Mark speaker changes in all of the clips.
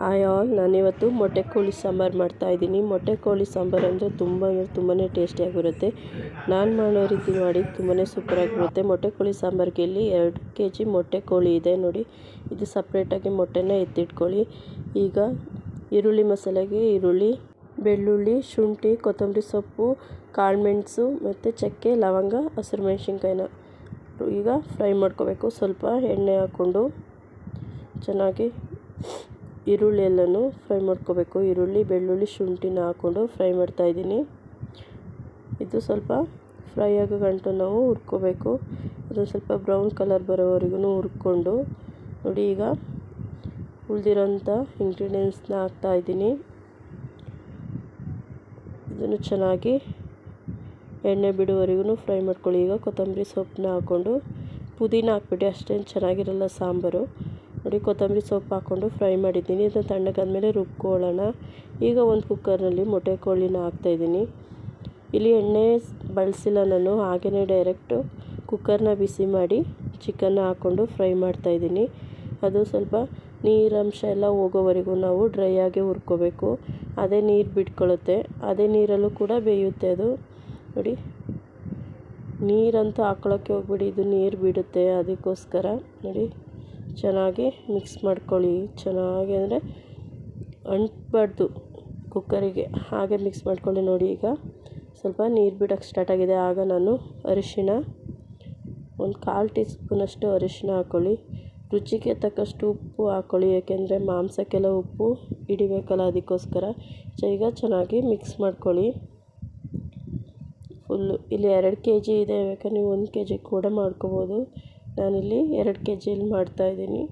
Speaker 1: Hi all, ನಾನಿವತ್ತು ಮೊಟ್ಟೆ ಕೋಳಿ ಸಾಂಬಾರು ಮಾಡ್ತಾಯಿದ್ದೀನಿ. ಮೊಟ್ಟೆ ಕೋಳಿ ಸಾಂಬಾರು ಅಂದರೆ ತುಂಬಾ ಟೇಸ್ಟಿಯಾಗಿರುತ್ತೆ. ನಾನು ಮಾಡೋ ರೀತಿ ಮಾಡಿ ತುಂಬಾ ಸೂಪರಾಗಿರುತ್ತೆ. ಮೊಟ್ಟೆ ಕೋಳಿ ಸಾಂಬಾರಿಗೆ ಇಲ್ಲಿ 2 kg ಮೊಟ್ಟೆ ಕೋಳಿ ಇದೆ ನೋಡಿ. ಇದು ಸಪ್ರೇಟಾಗಿ ಮೊಟ್ಟೆನ ಎತ್ತಿಟ್ಕೊಳ್ಳಿ. ಈಗ ಈರುಳ್ಳಿ ಮಸಾಲೆಗೆ ಈರುಳ್ಳಿ, ಬೆಳ್ಳುಳ್ಳಿ, ಶುಂಠಿ, ಕೊತ್ತಂಬರಿ ಸೊಪ್ಪು, ಕಾಳುಮೆಣಸು ಮತ್ತು ಚಕ್ಕೆ, ಲವಂಗ, ಹಸಿರು ಮೆಣಸಿನ್ಕಾಯಿನ ಈಗ ಫ್ರೈ ಮಾಡ್ಕೋಬೇಕು. ಸ್ವಲ್ಪ ಎಣ್ಣೆ ಹಾಕ್ಕೊಂಡು ಚೆನ್ನಾಗಿ ಈರುಳ್ಳಿ ಎಲ್ಲನೂ ಫ್ರೈ ಮಾಡ್ಕೋಬೇಕು. ಈರುಳ್ಳಿ, ಬೆಳ್ಳುಳ್ಳಿ, ಶುಂಠಿನ ಹಾಕ್ಕೊಂಡು ಫ್ರೈ ಮಾಡ್ತಾಯಿದ್ದೀನಿ. ಇದು ಸ್ವಲ್ಪ ಫ್ರೈ ಆಗೋ ಗಂಟು ನಾವು ಹುರ್ಕೋಬೇಕು. ಅದು ಸ್ವಲ್ಪ ಬ್ರೌನ್ ಕಲರ್ ಬರೋವರೆಗೂ ಹುರ್ಕೊಂಡು ನೋಡಿ. ಈಗ ಉಳಿದಿರೋಂಥ ಇಂಗ್ರೀಡಿಯೆಂಟ್ಸ್ನ ಹಾಕ್ತಾಯಿದ್ದೀನಿ. ಇದನ್ನು ಚೆನ್ನಾಗಿ ಎಣ್ಣೆ ಬಿಡುವವರೆಗೂ ಫ್ರೈ ಮಾಡ್ಕೊಳ್ಳಿ. ಈಗ ಕೊತ್ತಂಬರಿ ಸೊಪ್ಪನ್ನ ಹಾಕ್ಕೊಂಡು, ಪುದೀನ ಹಾಕ್ಬಿಟ್ಟು ಅಷ್ಟೇನು ಚೆನ್ನಾಗಿರಲ್ಲ ಸಾಂಬಾರು ನೋಡಿ. ಕೊತ್ತಂಬರಿ ಸೊಪ್ಪು ಹಾಕ್ಕೊಂಡು ಫ್ರೈ ಮಾಡಿದ್ದೀನಿ. ಇದನ್ನು ತಣ್ಣಗಾದ್ಮೇಲೆ ರುಬ್ಕೊಳ್ಳೋಣ. ಈಗ ಒಂದು ಕುಕ್ಕರ್ನಲ್ಲಿ ಮೊಟ್ಟೆ ಕೋಳಿನ ಹಾಕ್ತಾಯಿದ್ದೀನಿ. ಇಲ್ಲಿ ಎಣ್ಣೆ ಬಳಸಿಲ್ಲ ನಾನು, ಹಾಗೆಯೇ ಡೈರೆಕ್ಟು ಕುಕ್ಕರ್ನ ಬಿಸಿ ಮಾಡಿ ಚಿಕನ್ನ ಹಾಕ್ಕೊಂಡು ಫ್ರೈ ಮಾಡ್ತಾಯಿದ್ದೀನಿ. ಅದು ಸ್ವಲ್ಪ ನೀರಂಶ ಎಲ್ಲ ಹೋಗೋವರೆಗೂ ನಾವು ಡ್ರೈ ಆಗಿ ಹುರ್ಕೋಬೇಕು. ಅದೇ ನೀರು ಬಿಟ್ಕೊಳ್ಳುತ್ತೆ, ಅದೇ ನೀರಲ್ಲೂ ಕೂಡ ಬೇಯುತ್ತೆ ಅದು ನೋಡಿ. ನೀರಂತೂ ಹಾಕ್ಕೊಳ್ಳೋಕ್ಕೆ ಹೋಗ್ಬಿಡಿ, ಇದು ನೀರು ಬಿಡುತ್ತೆ. ಅದಕ್ಕೋಸ್ಕರ ನೋಡಿ ಚೆನ್ನಾಗಿ ಮಿಕ್ಸ್ ಮಾಡ್ಕೊಳ್ಳಿ. ಚೆನ್ನಾಗಿ ಅಂದರೆ ಅಂಟಬಾರ್ದು ಕುಕ್ಕರಿಗೆ, ಹಾಗೆ ಮಿಕ್ಸ್ ಮಾಡ್ಕೊಳ್ಳಿ ನೋಡಿ. ಈಗ ಸ್ವಲ್ಪ ನೀರು ಬಿಡೋಕ್ಕೆ ಸ್ಟಾರ್ಟ್ ಆಗಿದೆ. ಆಗ ನಾನು ಅರಿಶಿಣ, ಒಂದು 1/4 ಟೀ ಸ್ಪೂನಷ್ಟು ಅರಿಶಿಣ ಹಾಕ್ಕೊಳ್ಳಿ. ರುಚಿಗೆ ತಕ್ಕಷ್ಟು ಉಪ್ಪು ಹಾಕ್ಕೊಳ್ಳಿ, ಏಕೆಂದರೆ ಮಾಂಸಕ್ಕೆಲ್ಲ ಉಪ್ಪು ಹಿಡಿಬೇಕಲ್ಲ, ಅದಕ್ಕೋಸ್ಕರ. ಈಗ ಚೆನ್ನಾಗಿ ಮಿಕ್ಸ್ ಮಾಡ್ಕೊಳ್ಳಿ ಫುಲ್ಲು. ಇಲ್ಲಿ 2 kg ಇದೆ, ಬೇಕಾದ್ರೆ ನೀವು 1 kg ಕೂಡ ಮಾಡ್ಕೋಬೋದು. ನಾನಿಲ್ಲಿ 2 kgಲಿ ಮಾಡ್ತಾಯಿದ್ದೀನಿ.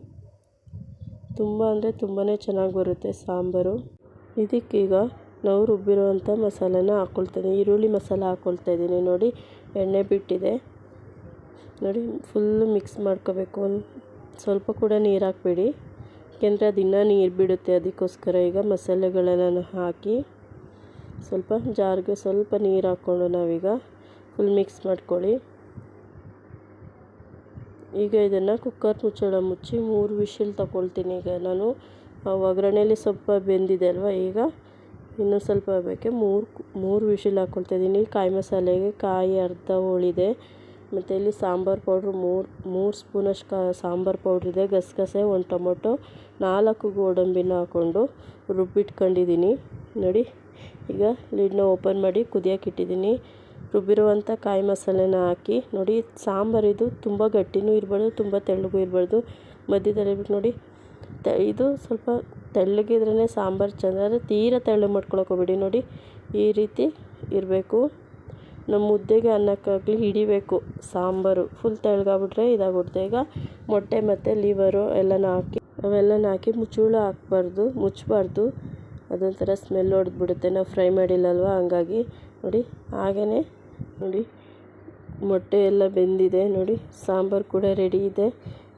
Speaker 1: ತುಂಬ ಅಂದರೆ ತುಂಬಾ ಚೆನ್ನಾಗಿ ಬರುತ್ತೆ ಸಾಂಬಾರು. ಇದಕ್ಕೀಗ ನಾವು ರುಬ್ಬಿರೋವಂಥ ಮಸಾಲೆನ ಹಾಕ್ಕೊಳ್ತಾಯಿದ್ದೀನಿ. ಈರುಳ್ಳಿ ಮಸಾಲೆ ಹಾಕ್ಕೊಳ್ತಾಯಿದ್ದೀನಿ ನೋಡಿ. ಎಣ್ಣೆ ಬಿಟ್ಟಿದೆ ನೋಡಿ. ಫುಲ್ಲು ಮಿಕ್ಸ್ ಮಾಡ್ಕೋಬೇಕು. ಸ್ವಲ್ಪ ಕೂಡ ನೀರು ಹಾಕಬೇಡಿ, ಏಕೆಂದರೆ ಅದು ಇನ್ನೂ ನೀರು ಬಿಡುತ್ತೆ. ಅದಕ್ಕೋಸ್ಕರ ಈಗ ಮಸಾಲೆಗಳೆಲ್ಲ ಹಾಕಿ ಸ್ವಲ್ಪ ಜಾರ್ಗೆ ಸ್ವಲ್ಪ ನೀರು ಹಾಕ್ಕೊಂಡು ನಾವೀಗ ಫುಲ್ ಮಿಕ್ಸ್ ಮಾಡ್ಕೊಳ್ಳಿ. ಈಗ ಇದನ್ನು ಕುಕ್ಕರ್ ಮುಚ್ಚಳ ಮುಚ್ಚಿ 3 ವಿಷಿಲ್ ತಗೊಳ್ತೀನಿ. ಈಗ ನಾನು ಒಗ್ಗರಣೆಯಲ್ಲಿ ಸ್ವಲ್ಪ ಬೆಂದಿದೆ ಅಲ್ವ, ಈಗ ಇನ್ನೂ ಸ್ವಲ್ಪ ಬೇಕು. 3 ವಿಷಿಲ್ ಹಾಕ್ಕೊಳ್ತಾಯಿದ್ದೀನಿ. ಕಾಯಿ ಮಸಾಲೆಗೆ ಕಾಯಿ ಅರ್ಧ ಹೋಳಿದೆ, ಮತ್ತು ಇಲ್ಲಿ ಸಾಂಬಾರು ಪೌಡ್ರು 3 ಸ್ಪೂನಷ್ಟು ಸಾಂಬಾರು ಪೌಡ್ರಿದೆ. ಗಸಗಸೆ, 1 ಟೊಮೊಟೊ, 4 ಗೋಡಂಬಿನ ಹಾಕ್ಕೊಂಡು ರುಬ್ಬಿಟ್ಕೊಂಡಿದ್ದೀನಿ ನೋಡಿ. ಈಗ ಲಿಡ್ನ ಓಪನ್ ಮಾಡಿ ಕುದಿಯೋಕೆ ಇಟ್ಟಿದ್ದೀನಿ. ರುಬ್ಬಿರುವಂಥ ಕಾಯಿ ಮಸಾಲೆನ ಹಾಕಿ ನೋಡಿ. ಸಾಂಬಾರಿದು ತುಂಬ ಗಟ್ಟಿನೂ ಇರಬಾರ್ದು, ತುಂಬ ತೆಳ್ಳಗೂ ಇರಬಾರ್ದು, ಮಧ್ಯದಲ್ಲಿ ಇರ್ಬೇಕು ನೋಡಿ. ಇದು ಸ್ವಲ್ಪ ತೆಳ್ಳಗಿದ್ರೇ ಸಾಂಬಾರು ಚೆನ್ನಾಗಿ, ತೀರಾ ತೆಳ್ಳಗೆ ಮಾಡ್ಕೊಳಕ್ಕೆ ಹೋಗ್ಬೇಡಿ ನೋಡಿ. ಈ ರೀತಿ ಇರಬೇಕು. ನಮ್ಮ ಮುದ್ದೆಗೆ ಅನ್ನಕ್ಕಾಗಲಿ ಹಿಡಿಬೇಕು ಸಾಂಬಾರು. ಫುಲ್ ತೆಳ್ಳಗಾಗ್ಬಿಟ್ರೆ ಇದಾಗ್ಬಿಡುತ್ತೆ. ಈಗ ಮೊಟ್ಟೆ ಮತ್ತು ಲಿವರು ಅವೆಲ್ಲನ ಹಾಕಿ ಮುಚ್ಚಳ ಹಾಕ್ಬಾರ್ದು, ಮುಚ್ಚಬಾರ್ದು. ಅದೊಂಥರ ಸ್ಮೆಲ್ ಹೊಡೆದ್ಬಿಡುತ್ತೆ, ನಾವು ಫ್ರೈ ಮಾಡಿಲ್ಲಲ್ವ, ಹಂಗಾಗಿ ನೋಡಿ. ಹಾಗೆಯೇ ನೋಡಿ ಮೊಟ್ಟೆ ಎಲ್ಲ ಬೆಂದಿದೆ ನೋಡಿ. ಸಾಂಬಾರು ಕೂಡ ರೆಡಿ ಇದೆ.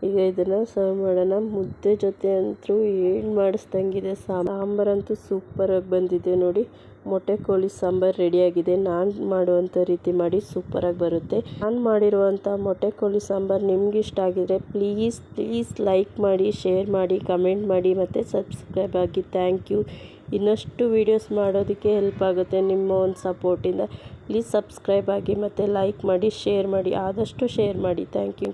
Speaker 1: ಈಗ ಇದನ್ನು ಸರ್ವ್ ಮಾಡೋಣ. ಮುದ್ದೆ ಜೊತೆ ಅಂತೂ ಏನು ಮಾಡಿಸ್ದಂಗಿದೆ. ಸಾಂಬಾರಂತೂ ಸೂಪರಾಗಿ ಬಂದಿದೆ ನೋಡಿ. ಮೊಟ್ಟೆ ಕೋಳಿ ಸಾಂಬಾರು ರೆಡಿಯಾಗಿದೆ. ನಾನು ಮಾಡುವಂಥ ರೀತಿ ಮಾಡಿ ಸೂಪರಾಗಿ ಬರುತ್ತೆ. ನಾನು ಮಾಡಿರುವಂಥ ಮೊಟ್ಟೆ ಕೋಳಿ ಸಾಂಬಾರು ನಿಮ್ಗೆ ಇಷ್ಟ ಆಗಿದರೆ ಪ್ಲೀಸ್ ಲೈಕ್ ಮಾಡಿ, ಶೇರ್ ಮಾಡಿ, ಕಮೆಂಟ್ ಮಾಡಿ ಮತ್ತು ಸಬ್ಸ್ಕ್ರೈಬ್ ಆಗಿ. Thank you. ಇನ್ನಷ್ಟು ವೀಡಿಯೋಸ್ ಮಾಡೋದಕ್ಕೆ ಹೆಲ್ಪ್ ಆಗುತ್ತೆ ನಿಮ್ಮ ಒಂದು ಸಪೋರ್ಟಿಂದ. ಪ್ಲೀಸ್ ಸಬ್ಸ್ಕ್ರೈಬ್ ಆಗಿ ಮತ್ತು ಲೈಕ್ ಮಾಡಿ, ಶೇರ್ ಮಾಡಿ, ಆದಷ್ಟು ಶೇರ್ ಮಾಡಿ. Thank you.